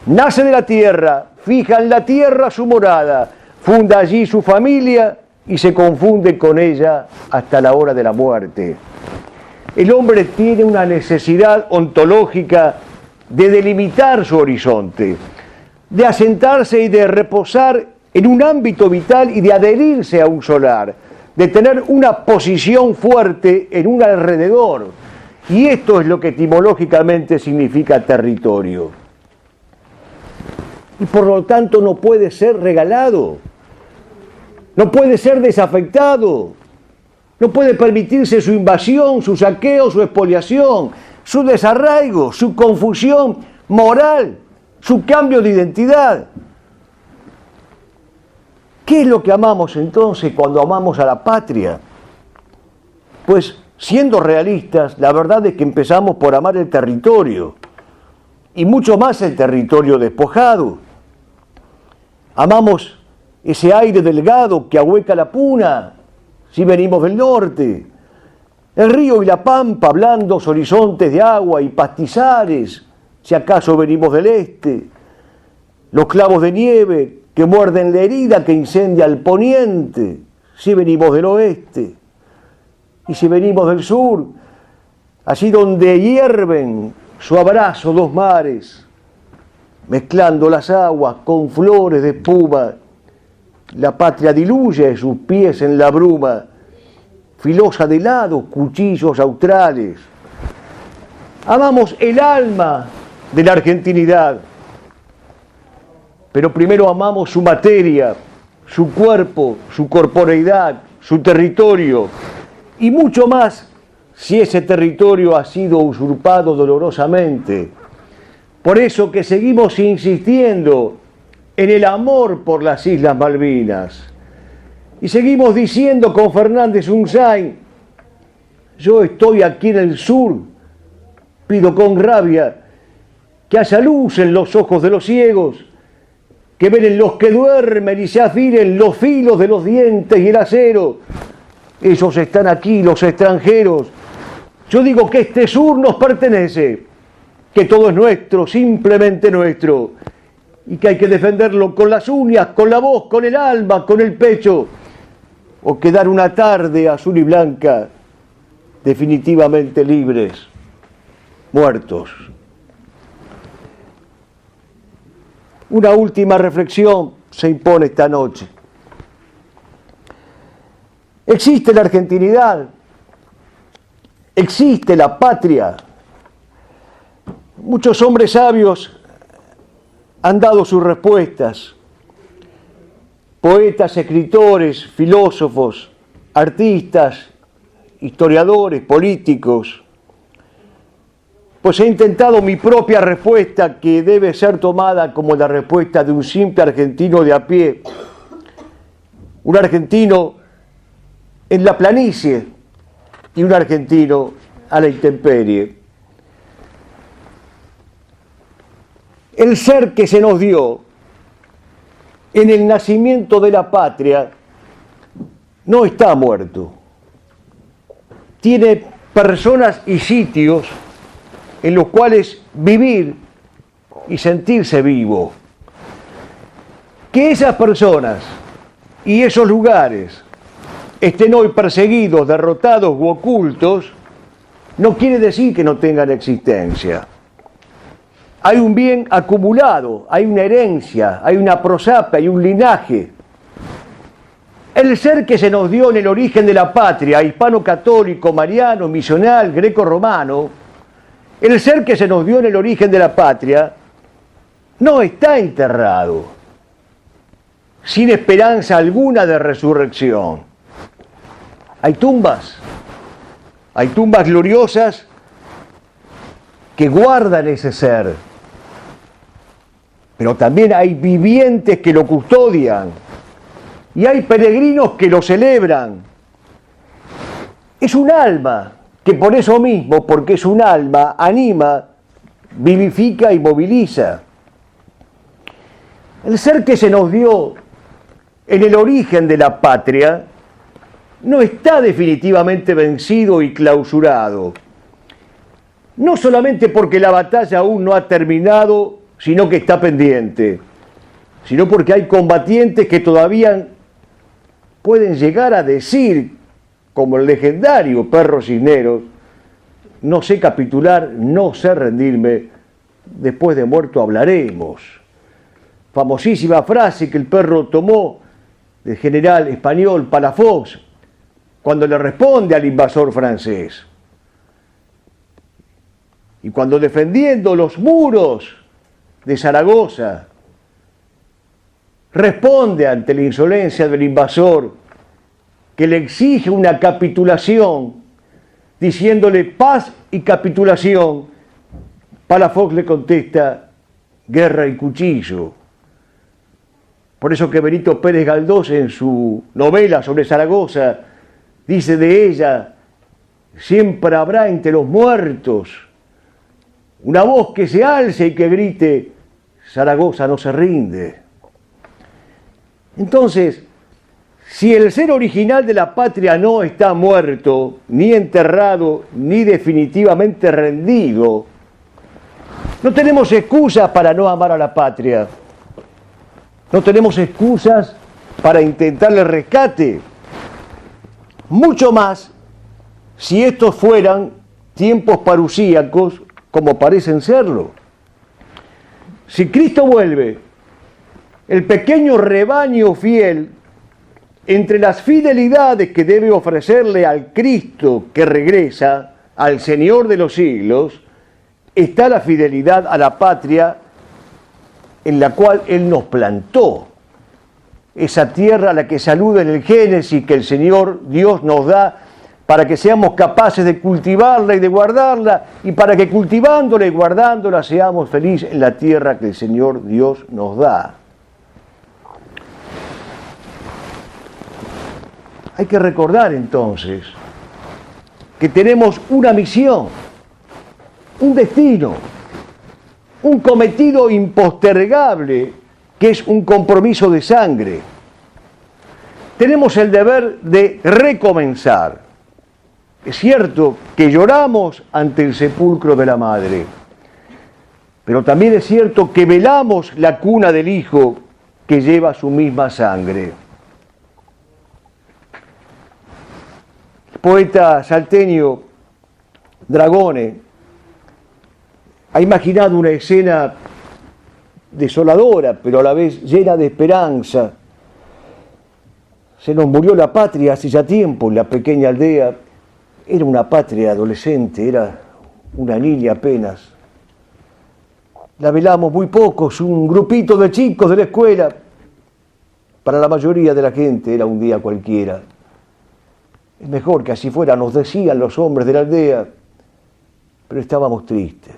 Nace de la tierra, fija en la tierra su morada, funda allí su familia y se confunde con ella hasta la hora de la muerte. El hombre tiene una necesidad ontológica de delimitar su horizonte, de asentarse y de reposar en un ámbito vital y de adherirse a un solar, de tener una posición fuerte en un alrededor. Y esto es lo que etimológicamente significa territorio. Y por lo tanto no puede ser regalado, no puede ser desafectado, no puede permitirse su invasión, su saqueo, su expoliación, su desarraigo, su confusión moral, su cambio de identidad. ¿Qué es lo que amamos entonces cuando amamos a la patria? Pues siendo realistas, la verdad es que empezamos por amar el territorio, y mucho más el territorio despojado. Amamos ese aire delgado que ahueca la puna, si venimos del norte, el río y la pampa, blandos horizontes de agua y pastizales, si acaso venimos del este, los clavos de nieve que muerden la herida que incendia el poniente, si venimos del oeste, y si venimos del sur, allí donde hierven su abrazo dos mares, mezclando las aguas con flores de espuma, la patria diluye sus pies en la bruma, filosa de helados cuchillos australes. Amamos el alma de la argentinidad, pero primero amamos su materia, su cuerpo, su corporeidad, su territorio, y mucho más si ese territorio ha sido usurpado dolorosamente. Por eso que seguimos insistiendo en el amor por las Islas Malvinas. Y seguimos diciendo con Fernández Unzain, yo estoy aquí en el sur, pido con rabia que haya luz en los ojos de los ciegos, que velen los que duermen y se afilen los filos de los dientes y el acero. Ellos están aquí, los extranjeros. Yo digo que este sur nos pertenece, que todo es nuestro, simplemente nuestro, y que hay que defenderlo con las uñas, con la voz, con el alma, con el pecho, o quedar una tarde azul y blanca definitivamente libres, muertos. Una última reflexión se impone esta noche. Existe la argentinidad, existe la patria. Muchos hombres sabios han dado sus respuestas. Poetas, escritores, filósofos, artistas, historiadores, políticos. Pues he intentado mi propia respuesta, que debe ser tomada como la respuesta de un simple argentino de a pie. Un argentino en la planicie y un argentino a la intemperie. El ser que se nos dio en el nacimiento de la patria no está muerto. Tiene personas y sitios en los cuales vivir y sentirse vivo. Que esas personas y esos lugares estén hoy perseguidos, derrotados u ocultos, no quiere decir que no tengan existencia. Hay un bien acumulado, hay una herencia, hay una prosapia, hay un linaje. El ser que se nos dio en el origen de la patria, hispano-católico, mariano, misional, greco-romano, el ser que se nos dio en el origen de la patria, no está enterrado, sin esperanza alguna de resurrección. Hay tumbas gloriosas que guardan ese ser, pero también hay vivientes que lo custodian y hay peregrinos que lo celebran. Es un alma que por eso mismo, porque es un alma, anima, vivifica y moviliza. El ser que se nos dio en el origen de la patria no está definitivamente vencido y clausurado. No solamente porque la batalla aún no ha terminado, sino que está pendiente, sino porque hay combatientes que todavía pueden llegar a decir, como el legendario Perro Cisneros, no sé capitular, no sé rendirme, después de muerto hablaremos. Famosísima frase que el perro tomó del general español Palafox cuando le responde al invasor francés. Y cuando defendiendo los muros de Zaragoza responde ante la insolencia del invasor, que le exige una capitulación, diciéndole paz y capitulación, Palafox le contesta guerra y cuchillo. Por eso que Benito Pérez Galdós, en su novela sobre Zaragoza, dice de ella: siempre habrá entre los muertos una voz que se alce y que grite: Zaragoza no se rinde. Entonces, si el ser original de la patria no está muerto, ni enterrado, ni definitivamente rendido, No tenemos excusas para no amar a la patria. No tenemos excusas para intentarle rescate. Mucho más si estos fueran tiempos parusíacos como parecen serlo. Si Cristo vuelve, el pequeño rebaño fiel, entre las fidelidades que debe ofrecerle al Cristo que regresa, al Señor de los siglos, está la fidelidad a la patria en la cual Él nos plantó. Esa tierra a la que saluda en el Génesis que el Señor Dios nos da para que seamos capaces de cultivarla y de guardarla, y para que cultivándola y guardándola seamos felices en la tierra que el Señor Dios nos da. Hay que recordar entonces que tenemos una misión, un destino, un cometido impostergable, que es un compromiso de sangre. Tenemos el deber de recomenzar. Es cierto que lloramos ante el sepulcro de la madre, pero también es cierto que velamos la cuna del hijo que lleva su misma sangre. El poeta salteño Dragone ha imaginado una escena desoladora, pero a la vez llena de esperanza. Se nos murió la patria hace ya tiempo en la pequeña aldea. Era una patria adolescente, era una niña apenas. La velamos muy pocos, un grupito de chicos de la escuela. Para la mayoría de la gente era un día cualquiera. Es mejor que así fuera, nos decían los hombres de la aldea, pero estábamos tristes.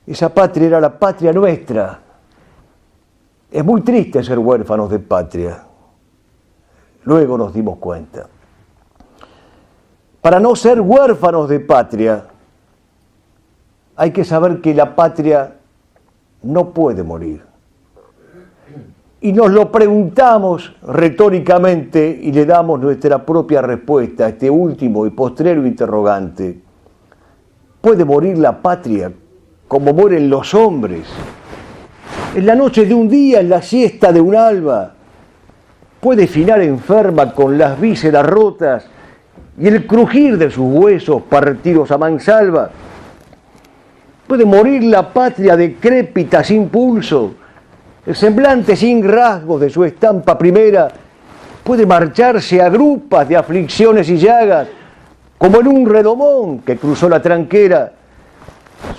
Esa patria era la patria nuestra. Es muy triste ser huérfanos de patria. Luego nos dimos cuenta. Para no ser huérfanos de patria, hay que saber que la patria no puede morir. Y nos lo preguntamos retóricamente y le damos nuestra propia respuesta a este último y postrero interrogante. ¿Puede morir la patria como mueren los hombres? En la noche de un día, en la siesta de un alba, puede finar enferma con las vísceras rotas y el crujir de sus huesos partidos a mansalva. Puede morir la patria decrépita sin pulso, el semblante sin rasgos de su estampa primera. Puede marcharse a grupas de aflicciones y llagas, como en un redomón que cruzó la tranquera.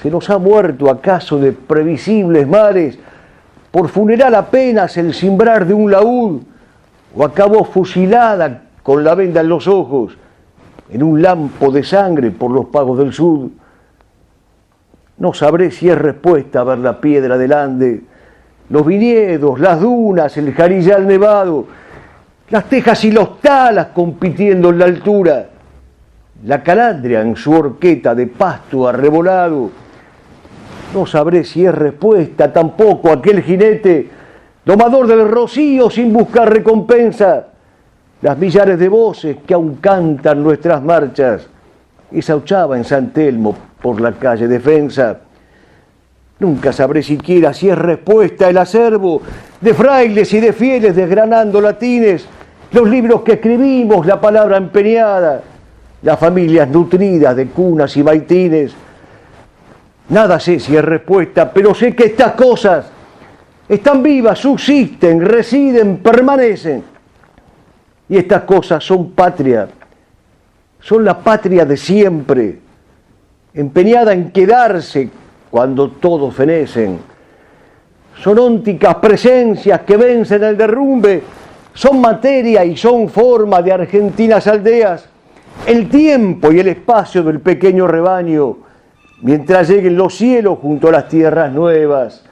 ¿Se nos ha muerto acaso de previsibles mares por funeral apenas el cimbrar de un laúd, o acabó fusilada con la venda en los ojos en un lampo de sangre por los pagos del sur? No sabré si es respuesta a ver la piedra del Ande, los viñedos, las dunas, el jarillal nevado, las tejas y los talas compitiendo en la altura, la calandria en su horqueta de pasto arrebolado. No sabré si es respuesta tampoco aquel jinete, domador del rocío sin buscar recompensa, las millares de voces que aún cantan nuestras marchas, esa ochava en San Telmo por la calle Defensa. Nunca sabré siquiera si es respuesta el acervo de frailes y de fieles desgranando latines, los libros que escribimos, la palabra empeñada, las familias nutridas de cunas y maitines. Nada sé si es respuesta, pero sé que estas cosas están vivas, subsisten, residen, permanecen. Y estas cosas son patria, son la patria de siempre, empeñada en quedarse cuando todos fenecen. Son ónticas presencias que vencen el derrumbe, son materia y son forma de argentinas aldeas, el tiempo y el espacio del pequeño rebaño, mientras lleguen los cielos junto a las tierras nuevas.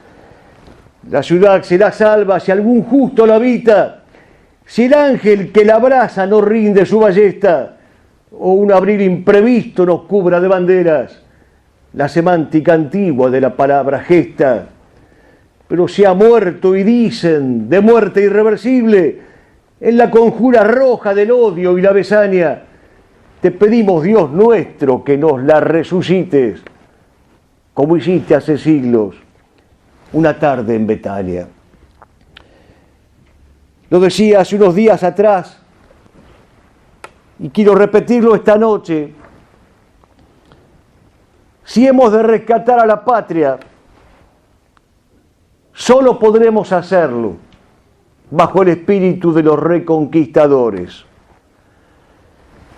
La ciudad será salva si algún justo la habita, si el ángel que la abraza no rinde su ballesta, o un abril imprevisto nos cubra de banderas la semántica antigua de la palabra gesta. Pero se ha muerto y dicen de muerte irreversible en la conjura roja del odio y la besaña. Te pedimos, Dios nuestro, que nos la resucites. como hiciste hace siglos, una tarde en Betania. Lo decía hace unos días atrás y quiero repetirlo esta noche. Si hemos de rescatar a la patria, solo podremos hacerlo bajo el espíritu de los reconquistadores.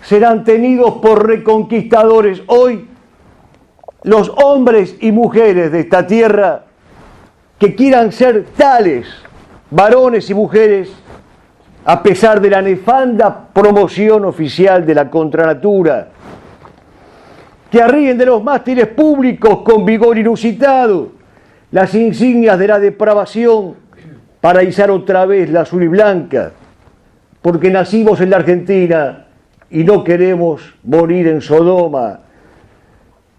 Serán tenidos por reconquistadores hoy los hombres y mujeres de esta tierra que quieran ser tales, varones y mujeres, a pesar de la nefanda promoción oficial de la contranatura, que arríen de los mástiles públicos con vigor inusitado las insignias de la depravación para izar otra vez la azul y blanca, porque nacimos en la Argentina y no queremos morir en Sodoma.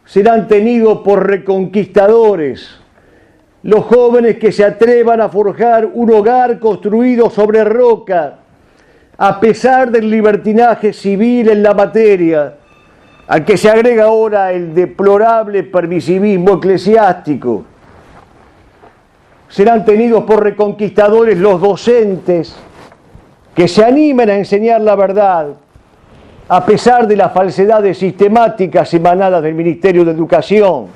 Serán tenidos por reconquistadores los jóvenes que se atrevan a forjar un hogar construido sobre roca, a pesar del libertinaje civil en la materia, al que se agrega ahora el deplorable permisivismo eclesiástico. Serán tenidos por reconquistadores los docentes que se animen a enseñar la verdad, a pesar de las falsedades sistemáticas emanadas del Ministerio de Educación.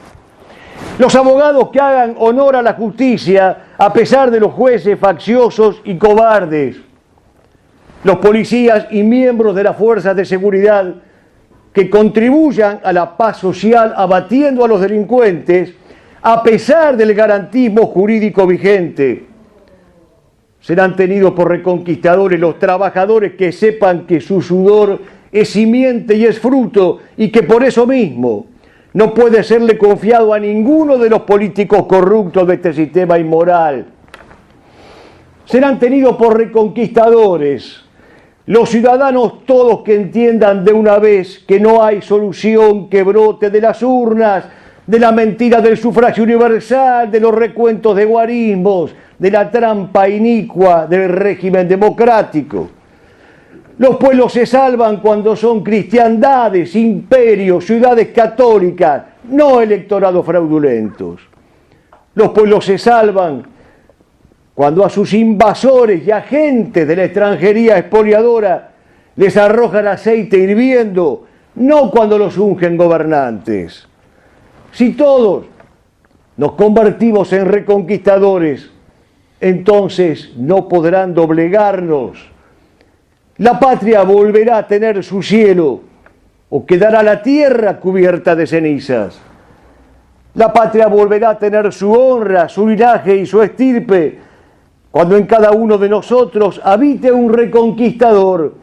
Los abogados que hagan honor a la justicia, a pesar de los jueces facciosos y cobardes. Los policías y miembros de las fuerzas de seguridad que contribuyan a la paz social abatiendo a los delincuentes, a pesar del garantismo jurídico vigente. Serán tenidos por reconquistadores los trabajadores que sepan que su sudor es simiente y es fruto, y que por eso mismo no puede serle confiado a ninguno de los políticos corruptos de este sistema inmoral. Serán tenidos por reconquistadores los ciudadanos todos que entiendan de una vez que no hay solución que brote de las urnas, de la mentira del sufragio universal, de los recuentos de guarismos, de la trampa inicua del régimen democrático. Los pueblos se salvan cuando son cristiandades, imperios, ciudades católicas, no electorados fraudulentos. Los pueblos se salvan cuando a sus invasores y agentes de la extranjería expoliadora les arrojan aceite hirviendo, no cuando los ungen gobernantes. Si todos nos convertimos en reconquistadores, entonces no podrán doblegarnos. La patria volverá a tener su cielo o quedará la tierra cubierta de cenizas. La patria volverá a tener su honra, su linaje y su estirpe cuando en cada uno de nosotros habite un reconquistador.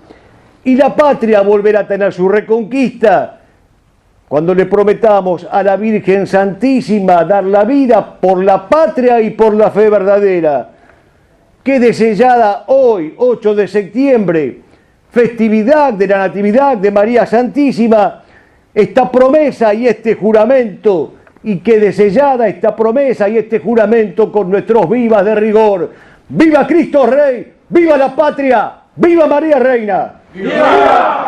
Y la patria volverá a tener su reconquista cuando le prometamos a la Virgen Santísima dar la vida por la patria y por la fe verdadera. Quede sellada hoy, 8 de septiembre, festividad de la Natividad de María Santísima, esta promesa y este juramento, y quede sellada esta promesa y este juramento con nuestros vivas de rigor. ¡Viva Cristo Rey! ¡Viva la patria! ¡Viva María Reina! ¡Viva!